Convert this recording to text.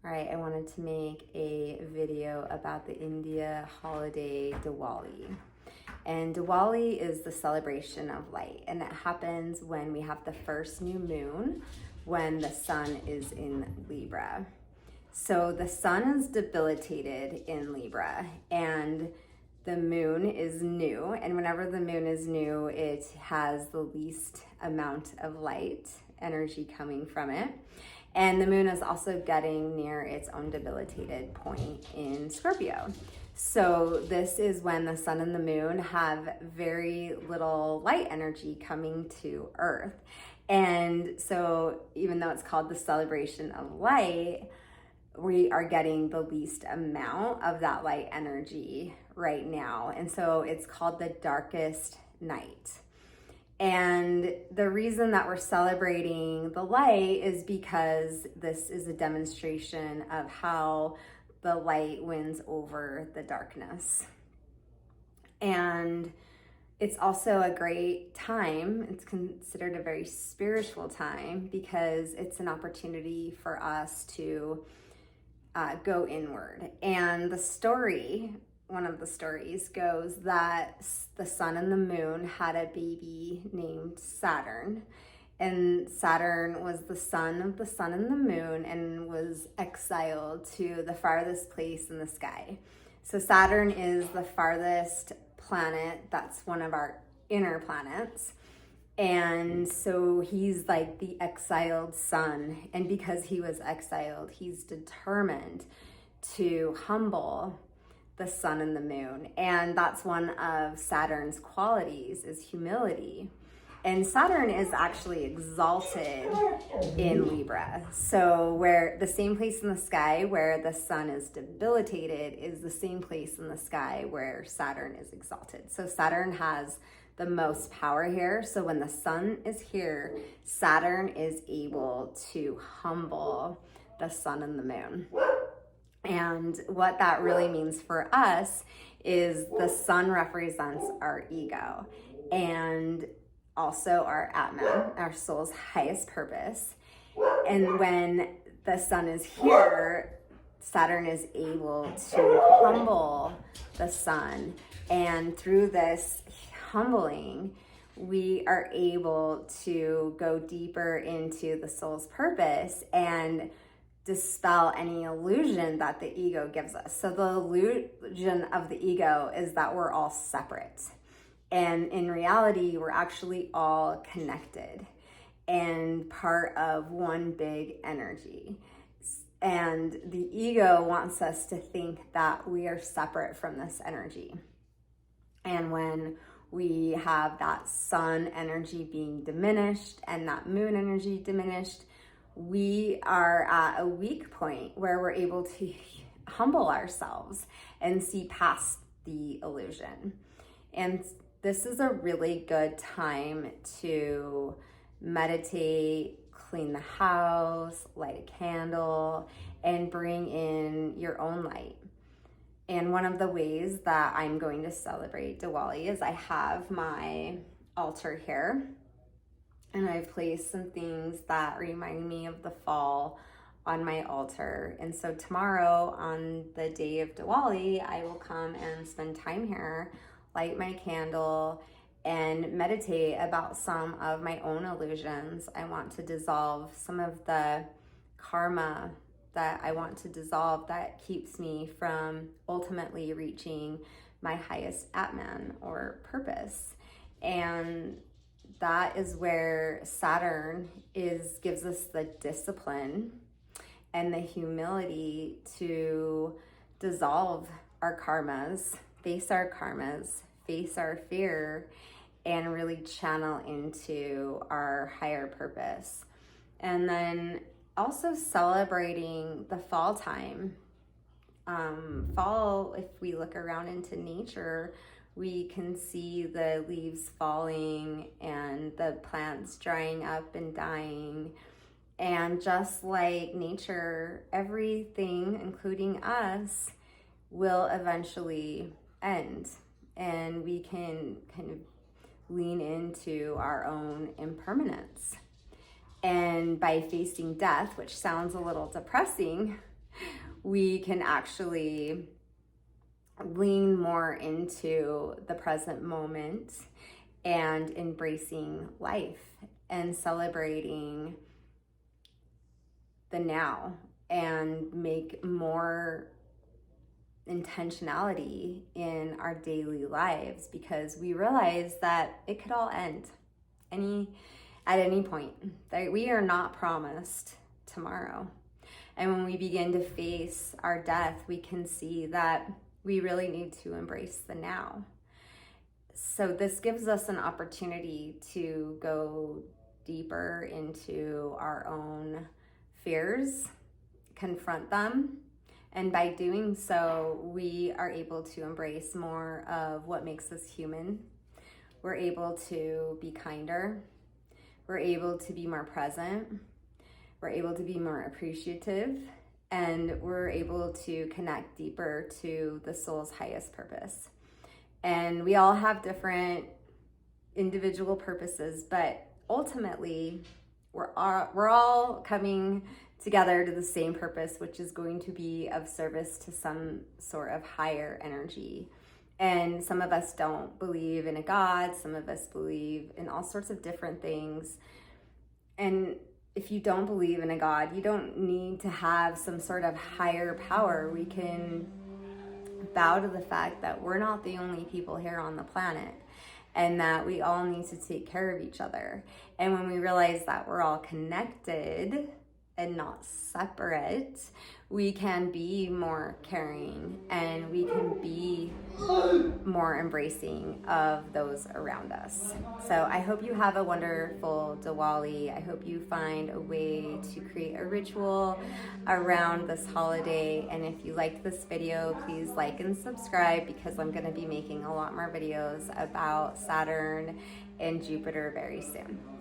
All right, I wanted to make a video about the India holiday Diwali. And Diwali is the celebration of light, and it happens when we have the first new moon, when the sun is in Libra. So the sun is debilitated in Libra, and the moon is new. And whenever the moon is new, it has the least amount of light energy coming from it. And the moon is also getting near its own debilitated point in Scorpio. So this is when the sun and the moon have very little light energy coming to Earth. And so even though it's called the celebration of light, we are getting the least amount of that light energy right now. And so it's called the darkest night. And the reason that we're celebrating the light is because this is a demonstration of how the light wins over the darkness. And it's also a great time. It's considered a very spiritual time because it's an opportunity for us to go inward. And the story, one of the stories goes that the sun and the moon had a baby named Saturn. And Saturn was the son of the sun and the moon and was exiled to the farthest place in the sky. So Saturn is the farthest planet. That's one of our inner planets. And so he's like the exiled sun. And because he was exiled, he's determined to humble the sun and the moon. And that's one of Saturn's qualities, is humility. And Saturn is actually exalted in Libra. So where the same place in the sky where the sun is debilitated is the same place in the sky where Saturn is exalted. So Saturn has the most power here. So when the sun is here, Saturn is able to humble the sun and the moon. And what that really means for us is the sun represents our ego and also our Atman, our soul's highest purpose. And when the sun is here, Saturn is able to humble the sun. And through this humbling, we are able to go deeper into the soul's purpose and dispel any illusion that the ego gives us. So the illusion of the ego is that we're all separate. And in reality, we're actually all connected and part of one big energy. And the ego wants us to think that we are separate from this energy. And when we have that sun energy being diminished and that moon energy diminished, we are at a weak point where we're able to humble ourselves and see past the illusion. And this is a really good time to meditate, clean the house, light a candle, and bring in your own light. And one of the ways that I'm going to celebrate Diwali is I have my altar here, and I've placed some things that remind me of the fall on my altar. And so tomorrow, on the day of Diwali, I will come and spend time here, light my candle, and meditate about some of my own illusions. I want to dissolve some of the karma that I want to dissolve that keeps me from ultimately reaching my highest Atman or purpose. And that is where Saturn gives us the discipline and the humility to dissolve our karmas, face our fear, and really channel into our higher purpose. And then also celebrating the fall time. Fall, if we look around into nature, we can see the leaves falling and the plants drying up and dying. And just like nature, everything, including us, will eventually end. And we can kind of lean into our own impermanence. And by facing death, which sounds a little depressing, we can actually lean more into the present moment and embracing life and celebrating the now, and make more intentionality in our daily lives, because we realize that it could all end at any point. That we are not promised tomorrow. And when we begin to face our death, we can see that we really need to embrace the now. So this gives us an opportunity to go deeper into our own fears, confront them, and by doing so, we are able to embrace more of what makes us human. We're able to be kinder. We're able to be more present. We're able to be more appreciative. And we're able to connect deeper to the soul's highest purpose. And we all have different individual purposes, but ultimately, we're all coming together to the same purpose, which is going to be of service to some sort of higher energy. And some of us don't believe in a God, some of us believe in all sorts of different things. And if you don't believe in a God, you don't need to have some sort of higher power. We can bow to the fact that we're not the only people here on the planet, and that we all need to take care of each other. And when we realize that we're all connected and not separate, we can be more caring, and we can be more embracing of those around us. So I hope you have a wonderful Diwali. I hope you find a way to create a ritual around this holiday. And if you liked this video, please like and subscribe, because I'm going to be making a lot more videos about Saturn and Jupiter very soon.